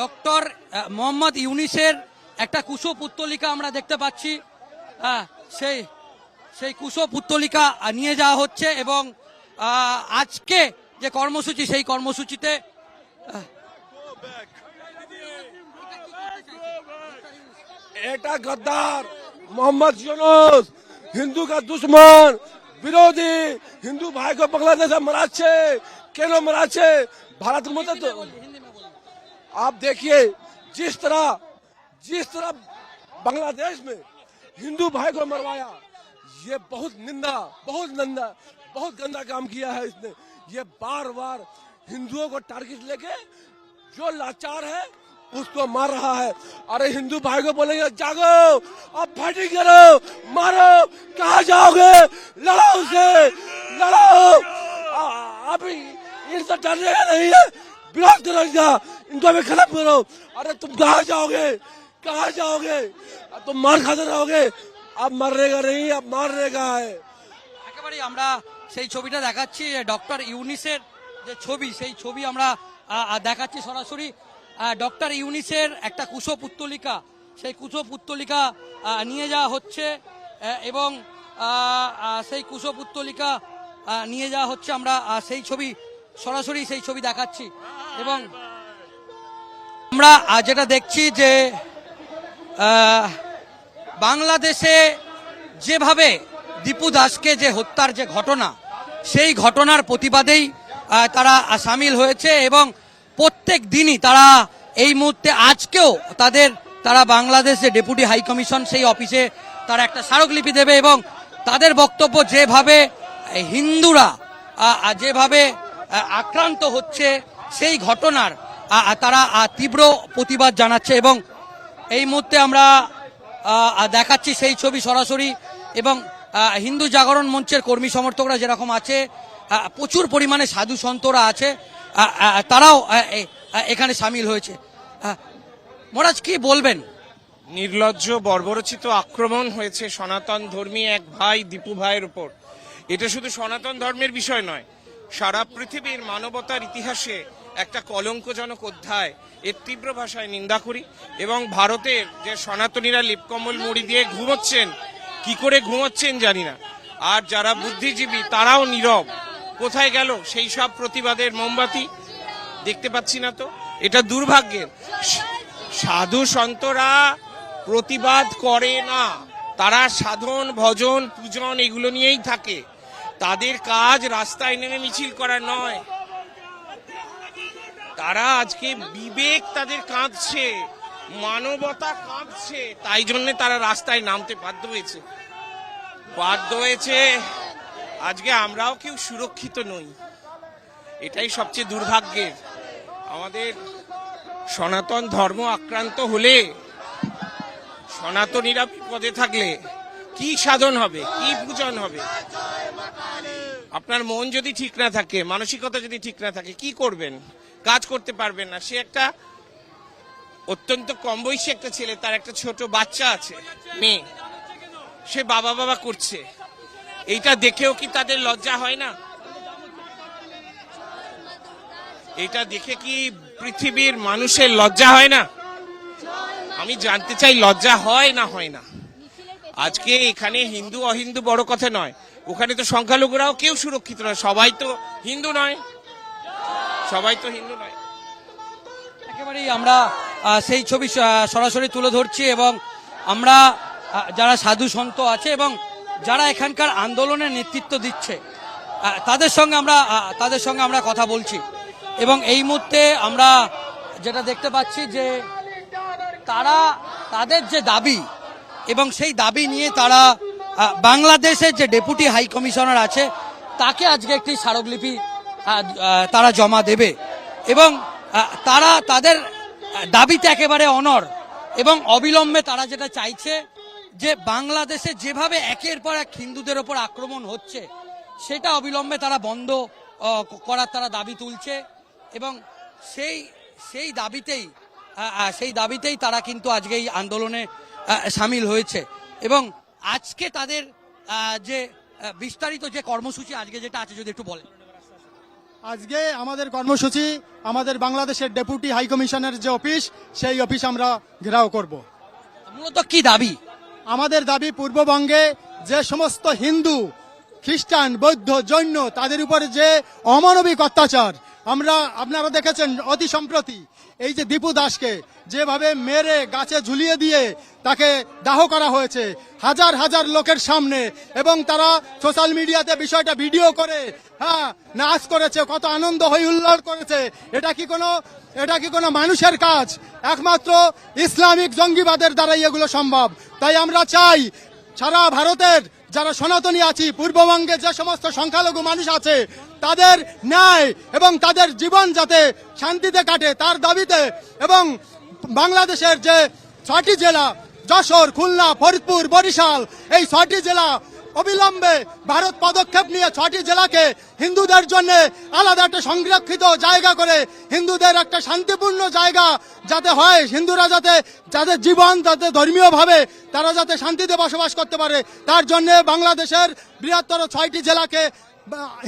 Doctor Mohammad ইউনিসের একটা কুশপুত্তলিকা আমরা দেখতে পাচ্ছি। সেই কুশপুত্তলিকা নিয়ে যাওয়া হচ্ছে এবং আজকে যে কর্মসূচি সেই কর্মসূচিতে এটা गद्दार मोहम्मद यूनुस हिंदू का दुश्मन विरोधी हिंदू भाई को बांग्लादेश मराचे क्यों मराचे भारत में तो आप देखिए जिस तरह बांग्लादेश में हिंदू भाई को मरवाया, ये बहुत निंदा बहुत गंदा काम किया है इसने। ये बार बार हिंदुओं को टारगेट लेके जो लाचार है उसको मार रहा है। अरे हिंदू भाई को बोलेंगे जागो, अब फाइटिंग करो, मारो, कहाँ जाओगे, लड़ो उसे, लड़ो। अभी इनसे डरने का नहीं है, विरोध करो इनको भी खत्म करो। अरे तुम कहाँ जाओगे, तुम मार खाते रहोगे, अब मरने का नहीं, अब मारने का है। একেবারে আমরা সেই ছবিটা দেখাচ্ছি, ডক্টর ইউনিসের যে ছবি সেই ছবি আমরা দেখাচ্ছি সরাসরি। ডক্টর ইউনিসের একটা কুশপুত্তলিকা, সেই কুশপুত্তলিকা নিয়ে যাওয়া হচ্ছে এবং সেই কুশপুত্তলিকা নিয়ে যাওয়া হচ্ছে। আমরা সেই ছবি সরাসরি সেই ছবি দেখাচ্ছি এবং আমরা যেটা দেখছি যে বাংলাদেশে যেভাবে দীপু দাসকে যে হত্যার যে ঘটনা, সেই ঘটনার প্রতিবাদেই তারা সামিল হয়েছে এবং প্রত্যেক দিনই তারা এই মুহূর্তে আজকেও তারা বাংলাদেশ যে ডেপুটি হাই কমিশন সেই অফিসে তারা একটা স্মারকলিপি দেবে এবং তাদের বক্তব্য যেভাবে হিন্দুরা যেভাবে আক্রান্ত হচ্ছে সেই ঘটনার তারা তীব্র প্রতিবাদ জানাচ্ছে এবং এই মুহূর্তে আমরা দেখাচ্ছি সেই ছবি সরাসরি এবং হিন্দু জাগরণ মঞ্চের কর্মী সমর্থকরা যেরকম আছে, প্রচুর পরিমাণে সাধু সন্তরা আছে, তারাও এখানে সামিল হয়েছে। মহারাজ কি বলবেন? নির্লজ্জ বর্বরচিত আক্রমণ হয়েছে সনাতন ধর্মী এক ভাই দীপু ভাইয়ের উপর। এটা শুধু সনাতন ধর্মের বিষয় নয়, সারা পৃথিবীর মানবতার ইতিহাসে একটা কলঙ্কজনক অধ্যায়। এর তীব্র ভাষায় নিন্দা করি এবং ভারতের যে সনাতনীরা লিপকমল মুড়ি দিয়ে ঘুমোচ্ছেন, কি করে ঘুমোচ্ছেন জানি না, আর যারা বুদ্ধিজীবী তারাও নীরব। কোথায় গেল সেই সব প্রতিবাদের মোমবাতি? দেখতে পাচ্ছি না তো। এটা দুর্ভাগ্যের। সাধু সন্তরা প্রতিবাদ করে না, তারা সাধন ভজন পূজন এগুলো নিয়েই থাকে। তাদের কাজ রাস্তায় নেমে মিছিল করা নয়। তারা আজকে বিবেক তাদের কাঁদছে, মানবতা কাঁদছে, তাই জন্য তারা রাস্তায় নামতে বাধ্য হয়েছে। আজকে আমরাও কেউ সুরক্ষিত নই, এটাই সবচেয়ে দুর্ভাগ্যের। আমাদের সনাতন ধর্ম আক্রান্ত হলে, সনাতনীরা বিপদে থাকলে কি সাধন হবে, কি পূজন হবে? আপনার মন যদি ঠিক না থাকে, মানসিকতা যদি ঠিক না থাকে, কি করবেন? কাজ করতে পারবেন না। সে একটা অত্যন্ত কম বয়সী একটা ছেলে, তার একটা ছোট বাচ্চা আছে, মেয়ে, সে বাবা করছে। এইটা দেখেও কি তাদের লজ্জা হয় না? এটা দেখে কি পৃথিবীর মানুষের লজ্জা হয় না? আমি জানতে চাই লজ্জা হয় না হয় না? আজকে এখানে হিন্দু অহিন্দু বড় কথা নয়, ওখানে তো সংখ্যালঘুরাও কেউ সুরক্ষিত নয়। সবাই তো হিন্দু নয়। একেবারেই আমরা সেই ছবি সরাসরি তুলে ধরছি এবং আমরা যারা সাধু সন্ত আছে এবং যারা এখানকার আন্দোলনের নেতৃত্ব দিচ্ছে তাদের সঙ্গে আমরা কথা বলছি এবং এই মুহূর্তে আমরা যেটা দেখতে পাচ্ছি যে তাদের যে দাবি এবং সেই দাবি নিয়ে তারা বাংলাদেশের যে ডেপুটি হাই কমিশনার আছে তাকে আজকে একটি স্মারকলিপি তারা জমা দেবে এবং তারা তাদের দাবিতে একেবারে অনড় এবং অবিলম্বে তারা যেটা চাইছে যে বাংলাদেশে যেভাবে একের পর এক হিন্দুদের ওপর আক্রমণ হচ্ছে সেটা অবিলম্বে তারা বন্ধ করার তারা দাবি তুলছে এবং সেই দাবিতেই তারা কিন্তু আজকে এই আন্দোলনে সামিল হয়েছে এবং আজকে তাদের যে বিস্তারিত যে কর্মসূচি আজকে যেটা আছে যদি একটু বলেন। আজকে আমাদের কর্মসূচি আমাদের বাংলাদেশের ডেপুটি হাই কমিশনের যে অফিস সেই অফিস আমরা ঘেরাও করব। মূলত কি দাবি? আমাদের দাবি পূর্ববঙ্গে যে সমস্ত হিন্দু, খ্রিস্টান, বৌদ্ধ, জৈন তাদের উপরে যে অমানবিক অত্যাচার আপনারা দেখেছেন অতি সম্প্রতি এই যে দীপু দাসকে যেভাবে মেরে গাছে ঝুলিয়ে দিয়ে তাকে দাহ করা হয়েছে হাজার হাজার লোকের সামনে, এবং তারা সোশ্যাল মিডিয়াতে বিষয়টা ভিডিও করে নাচ করেছে, কত আনন্দ হই হুল্লোড় করেছে। এটা কি কোনো মানুষের কাজ? একমাত্র ইসলামিক জঙ্গিবাদের দ্বারাই এগুলো সম্ভব। তাই আমরা চাই সারা ভারতের যারা সনাতনী আছি, পূর্ববঙ্গে যে সমস্ত সংখ্যালঘু মানুষ আছে তাদের ন্যায় এবং তাদের জীবন যাতে শান্তিতে কাটে তার দাবিতে, এবং বাংলাদেশের যে 6টি জেলা যশোর, খুলনা, ফরিদপুর, বরিশাল, এই 6টি জেলা অবিলম্বে ভারত পদক্ষেপ নিয়ে 6টি জেলাকে হিন্দুদের জন্য আলাদা একটা সংরক্ষিত জায়গা করে হিন্দুদের একটা শান্তিপূর্ণ জায়গা যাতে হয়, হিন্দুরা যাতে যাদের জীবন যাতে ধর্মীয়ভাবে তারা যাতে শান্তিতে বসবাস করতে পারে, তার জন্য বাংলাদেশের বৃহত্তর 6টি জেলাকে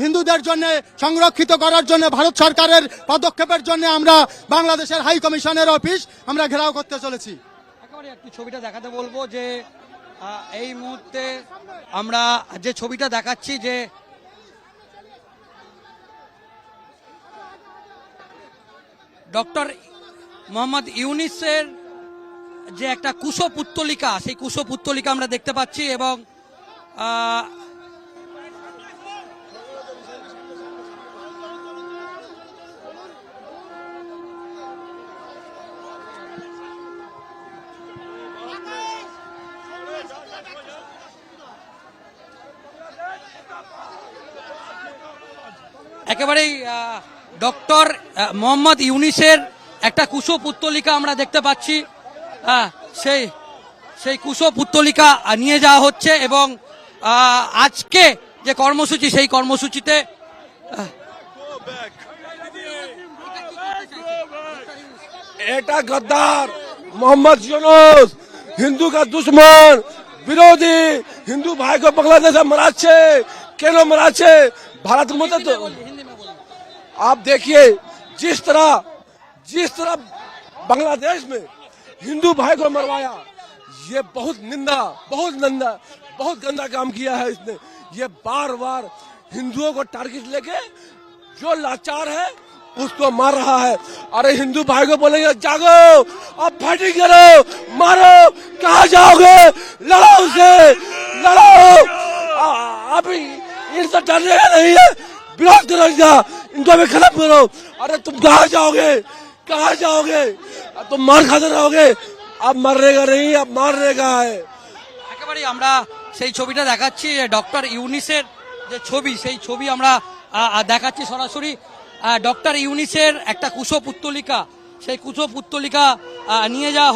হিন্দুদের জন্য সংরক্ষিত করার জন্য ভারত সরকারের পদক্ষেপের জন্য আমরা বাংলাদেশের হাই কমিশনের অফিস আমরা ঘেরাও করতে চলেছি। একেবারে একটু ছবিটা দেখাতে বলবো যে এই মুহূর্তে আমরা যে ছবিটা দেখাচ্ছি যে ডক্টর মোহাম্মদ ইউনিসের যে একটা কুশপুত্তলিকা, সেই কুশপুত্তলিকা আমরা দেখতে পাচ্ছি, এবং একেবারেই ডক্টর মোহাম্মদ ইউনিসের একটা কুশপুত্তলিকা আমরা দেখতে পাচ্ছি। সেই কুশপুত্তলিকা নিয়ে যাওয়া হচ্ছে, এবং আজকে যে কর্মসূচি সেই কর্মসূচিতে এটা गद्दार मोहम्मद यूनुस हिंदू का दुश्मन विरोधी हिंदू भाई को बांग्लादेश में मराচ্ছে কেন मराচ্ছে भारत में तो आप देखिए जिस तरह बांग्लादेश में हिंदू भाई को मरवाया, ये बहुत गंदा काम किया है इसने। ये बार बार हिंदुओं को टारगेट लेके जो लाचार है उसको मार रहा है। अरे हिंदू भाई को बोलेंगे जागो, अब फाइटिंग करो, मारो, कहाँ जाओगे, लड़ो उसे, लड़ो। अभी इनसे डरने का नहीं है, विरोध करो इनका, इनको भी खत्म करो। अरे तुम कहाँ जाओगे, तुम मार खाते रहोगे, अब मरने का नहीं, अब मारने का है। একেবারেই আমরা সেই ছবিটা দেখাচ্ছি, ডক্টর ইউনিসের যে ছবি সেই ছবি আমরা দেখাচ্ছি সরাসরি। ডক্টর ইউনিসের একটা কুশপুত্তলিকা, সেই কুশপুত্তলিকা নিয়ে যাওয়া